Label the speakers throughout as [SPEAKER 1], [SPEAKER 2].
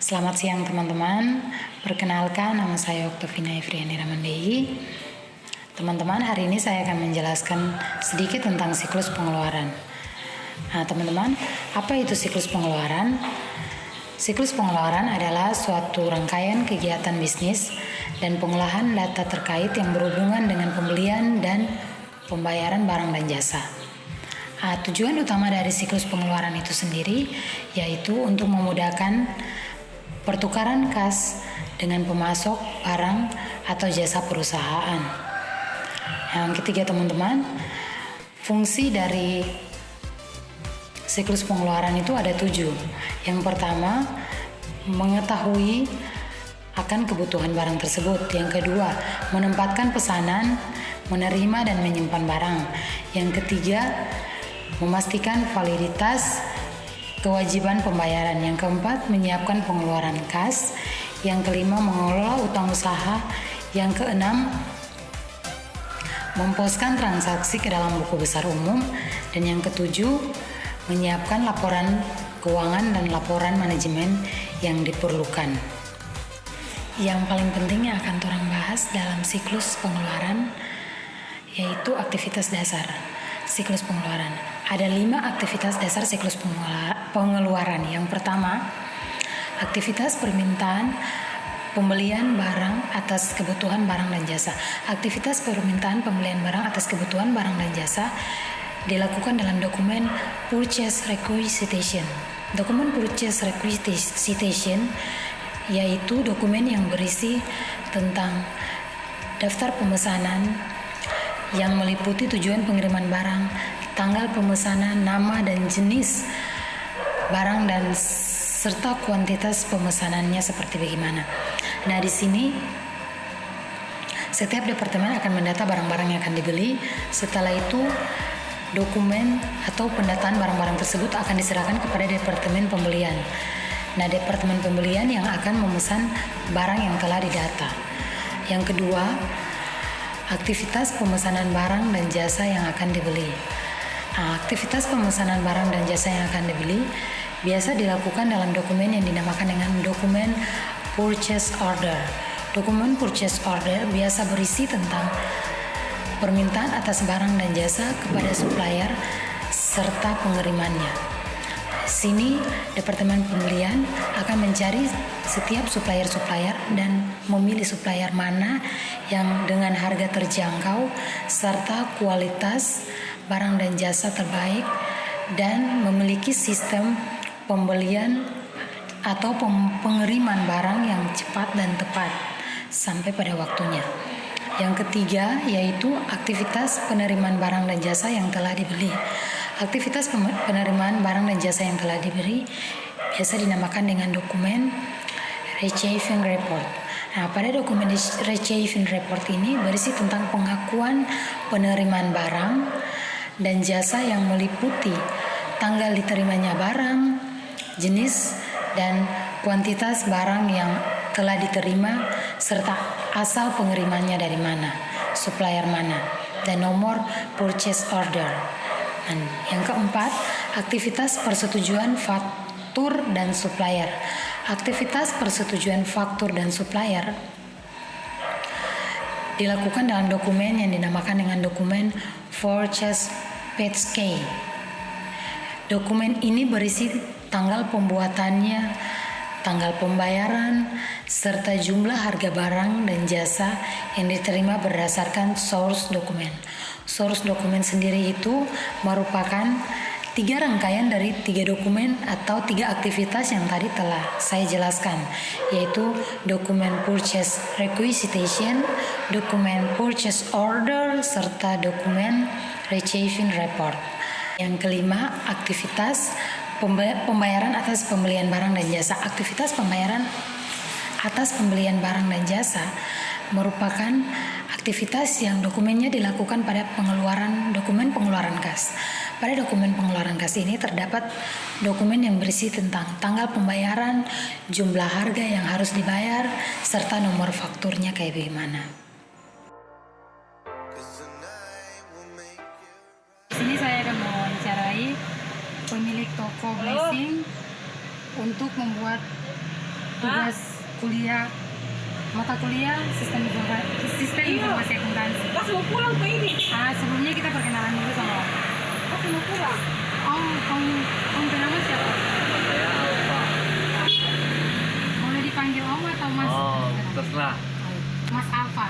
[SPEAKER 1] Selamat siang teman-teman. Perkenalkan, nama saya Oktovina Efriani Ramandei. Teman-teman, hari ini saya akan menjelaskan sedikit tentang siklus pengeluaran. Nah, teman-teman, apa itu siklus pengeluaran? Siklus pengeluaran adalah suatu rangkaian kegiatan bisnis dan pengolahan data terkait yang berhubungan dengan pembelian dan pembayaran barang dan jasa. Tujuan utama dari siklus pengeluaran itu sendiri yaitu untuk memudahkan pertukaran kas dengan pemasok barang atau jasa perusahaan. Yang ketiga teman-teman, fungsi dari siklus pengeluaran itu ada 7. Yang pertama, mengetahui akan kebutuhan barang tersebut. Yang kedua, menempatkan pesanan, menerima dan menyimpan barang. Yang ketiga, memastikan validitas kewajiban pembayaran. Yang keempat, menyiapkan pengeluaran kas. Yang kelima, mengelola utang usaha. Yang keenam, memposkan transaksi ke dalam buku besar umum. Dan yang ketujuh, menyiapkan laporan keuangan dan laporan manajemen yang diperlukan. Yang paling penting yang akan orang bahas dalam siklus pengeluaran yaitu aktivitas dasar siklus pengeluaran. Ada 5 aktivitas dasar siklus pengeluaran. Yang pertama, aktivitas permintaan pembelian barang atas kebutuhan barang dan jasa. Aktivitas permintaan pembelian barang atas kebutuhan barang dan jasa dilakukan dalam dokumen Purchase Requisition. Dokumen Purchase Requisition yaitu dokumen yang berisi tentang daftar pemesanan yang meliputi tujuan pengiriman barang, tanggal pemesanan, nama dan jenis barang dan serta kuantitas pemesanannya seperti bagaimana. Nah, di sini setiap departemen akan mendata barang-barang yang akan dibeli. Setelah itu dokumen atau pendataan barang-barang tersebut akan diserahkan kepada departemen pembelian. Nah, departemen pembelian yang akan memesan barang yang telah didata. Yang kedua, aktivitas pemesanan barang dan jasa yang akan dibeli. Aktivitas pemesanan barang dan jasa yang akan dibeli biasa dilakukan dalam dokumen yang dinamakan dengan dokumen Purchase Order. Dokumen Purchase Order biasa berisi tentang permintaan atas barang dan jasa kepada supplier serta pengirimannya. Sini departemen pembelian akan mencari setiap supplier dan memilih supplier mana yang dengan harga terjangkau serta kualitas barang dan jasa terbaik dan memiliki sistem pembelian atau pengiriman barang yang cepat dan tepat sampai pada waktunya. Yang ketiga yaitu aktivitas penerimaan barang dan jasa yang telah dibeli. Aktivitas penerimaan barang dan jasa yang telah dibeli biasa dinamakan dengan dokumen Receiving Report. Nah, pada dokumen Receiving Report ini berisi tentang pengakuan penerimaan barang dan jasa yang meliputi tanggal diterimanya barang, jenis dan kuantitas barang yang telah diterima serta asal pengirimannya dari mana, supplier mana, dan nomor purchase order. Dan yang keempat, aktivitas persetujuan faktur dan supplier. Aktivitas persetujuan faktur dan supplier dilakukan dalam dokumen yang dinamakan dengan dokumen Purchase Page K. Dokumen ini berisi tanggal pembuatannya, tanggal pembayaran, serta jumlah harga barang dan jasa yang diterima berdasarkan source dokumen. Source dokumen sendiri itu merupakan 3 rangkaian dari 3 dokumen atau 3 aktivitas yang tadi telah saya jelaskan, yaitu dokumen Purchase Requisition, dokumen Purchase Order, serta dokumen Receiving Report. Yang kelima, aktivitas pembayaran atas pembelian barang dan jasa. Aktivitas pembayaran atas pembelian barang dan jasa merupakan aktivitas yang dokumennya dilakukan pada dokumen pengeluaran kas. Pada dokumen pengeluaran kas ini terdapat dokumen yang berisi tentang tanggal pembayaran, jumlah harga yang harus dibayar, serta nomor fakturnya kayak bagaimana. Di sini saya akan mewawancarai pemilik toko Blessing untuk membuat tugas kuliah, mata kuliah sistem informasi akuntansi.
[SPEAKER 2] Pas mau pulang ke ini.
[SPEAKER 1] Sebelumnya kita perkenalan dulu sama Om.
[SPEAKER 2] Pas mau pulang.
[SPEAKER 1] Om nama siapa?
[SPEAKER 3] Saya Alfa.
[SPEAKER 1] Boleh dipanggil Om atau Mas?
[SPEAKER 3] Oh, terserah.
[SPEAKER 1] Mas Alfa.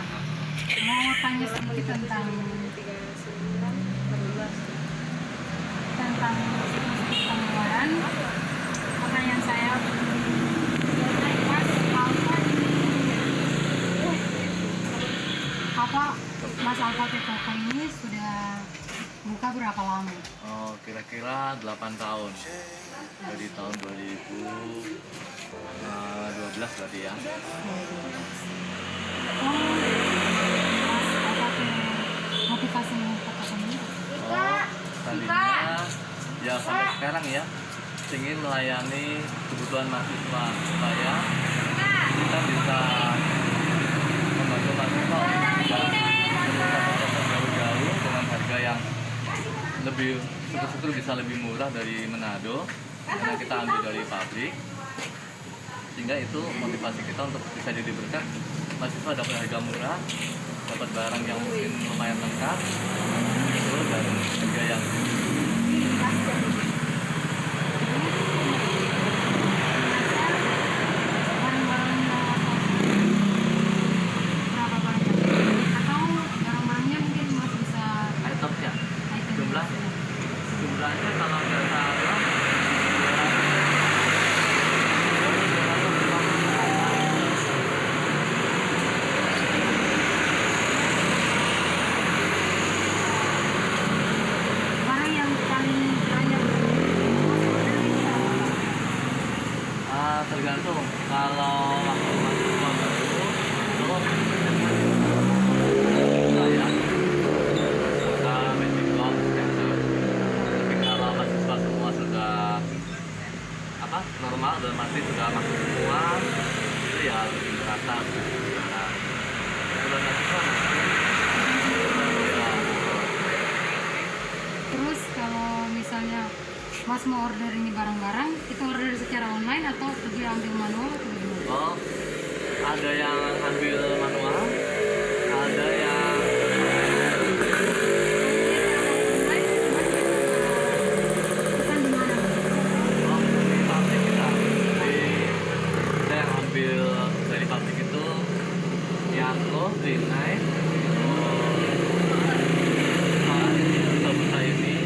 [SPEAKER 1] Mau tanya sedikit tentang siklus pengeluaran. Pertanyaan saya, Mas Alfa Mas Alfa PKK ini sudah buka berapa lama?
[SPEAKER 3] Oh, kira-kira 8 tahun. Dari tahun 2012 berarti ya.
[SPEAKER 1] Mas Alfa motivasi membuka ini?
[SPEAKER 3] Oh, tadinya ya sampai sekarang ya ingin melayani kebutuhan mahasiswa supaya kita bisa membantu mahasiswa jauh-jauh dengan harga yang lebih syukur-syukur bisa lebih murah dari Manado karena kita ambil dari pabrik, sehingga itu motivasi kita untuk bisa jadi berkat. Mahasiswa dapat harga murah, dapat barang yang mungkin lumayan lengkap itu dan harga yang jumlahnya kalau nggak salah
[SPEAKER 1] Barang yang paling banyak
[SPEAKER 3] tergantung. Kalau waktu mahasiswa baru ya suka magic box scanner. Tapi kalau mahasiswa semua sudah normal dan masih sudah masuk semua itu ya lebih berasa. Nah, bulan mahasiswa ya.
[SPEAKER 1] Terus kalau misalnya Mas mau order ini barang-barang, itu order secara online atau pergi ambil manual atau bagaimana?
[SPEAKER 3] Oh, ada yang ambil manual, ada yang
[SPEAKER 1] Pesan di mana?
[SPEAKER 3] di pabrik kita. Jadi saya yang ambil dari pabrik itu Yako, Green Knight, ini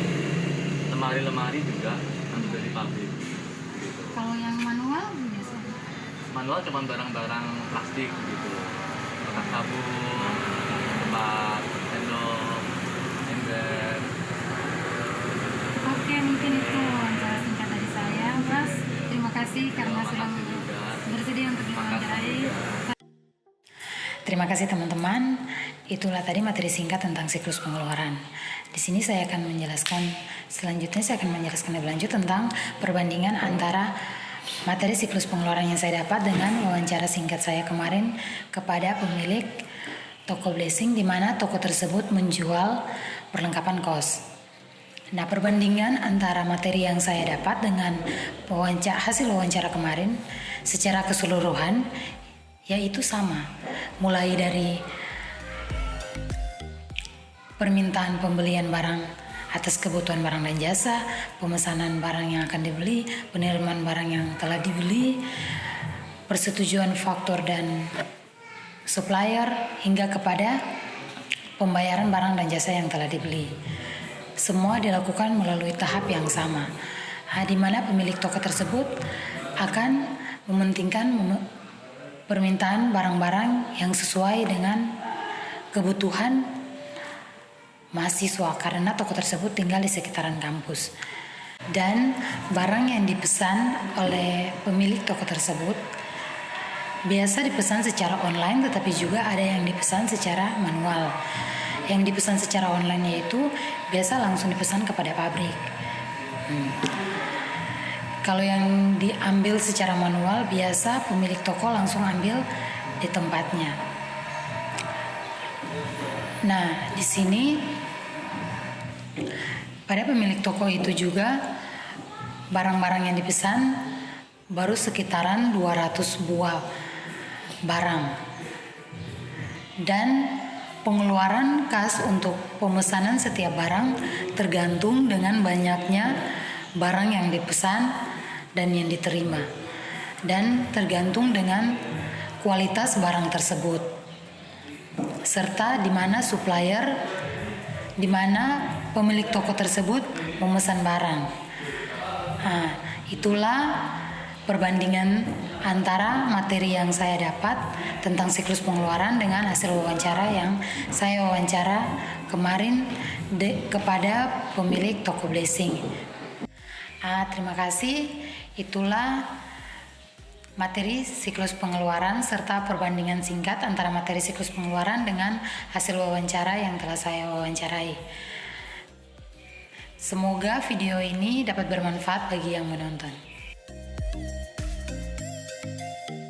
[SPEAKER 3] lemari-lemari juga ambil dari pabrik. Gitu.
[SPEAKER 1] Kalau yang manual biasa?
[SPEAKER 3] Manual cuma barang-barang plastik gitu, bekas sabun, tempat sendok, ember.
[SPEAKER 1] Oke, mungkin itu wawancara singkat dari saya, Mas. Terima kasih karena sudah bersedia untuk diwawancarai. Terima kasih teman-teman. Itulah tadi materi singkat tentang siklus pengeluaran. Di sini saya akan menjelaskan, selanjutnya saya akan menjelaskan lebih lanjut tentang perbandingan antara materi siklus pengeluaran yang saya dapat dengan wawancara singkat saya kemarin kepada pemilik toko Blessing, di mana toko tersebut menjual perlengkapan kos. Nah, perbandingan antara materi yang saya dapat dengan hasil wawancara kemarin secara keseluruhan yaitu sama, mulai dari permintaan pembelian barang atas kebutuhan barang dan jasa, pemesanan barang yang akan dibeli, penerimaan barang yang telah dibeli, persetujuan faktor dan supplier, hingga kepada pembayaran barang dan jasa yang telah dibeli. Semua dilakukan melalui tahap yang sama, di mana pemilik toko tersebut akan mementingkan permintaan barang-barang yang sesuai dengan kebutuhan mahasiswa karena toko tersebut tinggal di sekitaran kampus. Dan barang yang dipesan oleh pemilik toko tersebut biasa dipesan secara online, tetapi juga ada yang dipesan secara manual. Yang dipesan secara online yaitu biasa langsung dipesan kepada pabrik. Kalau yang diambil secara manual, biasa pemilik toko langsung ambil di tempatnya. Nah, di sini pada pemilik toko itu juga barang-barang yang dipesan baru sekitaran 200 buah barang. Dan pengeluaran kas untuk pemesanan setiap barang tergantung dengan banyaknya barang yang dipesan dan yang diterima, dan tergantung dengan kualitas barang tersebut, serta di mana supplier, di mana pemilik toko tersebut memesan barang. Nah, itulah perbandingan antara materi yang saya dapat tentang siklus pengeluaran dengan hasil wawancara yang saya wawancara kemarin kepada pemilik toko Blessing. Terima kasih. Itulah materi siklus pengeluaran serta perbandingan singkat antara materi siklus pengeluaran dengan hasil wawancara yang telah saya wawancarai. Semoga video ini dapat bermanfaat bagi yang menonton.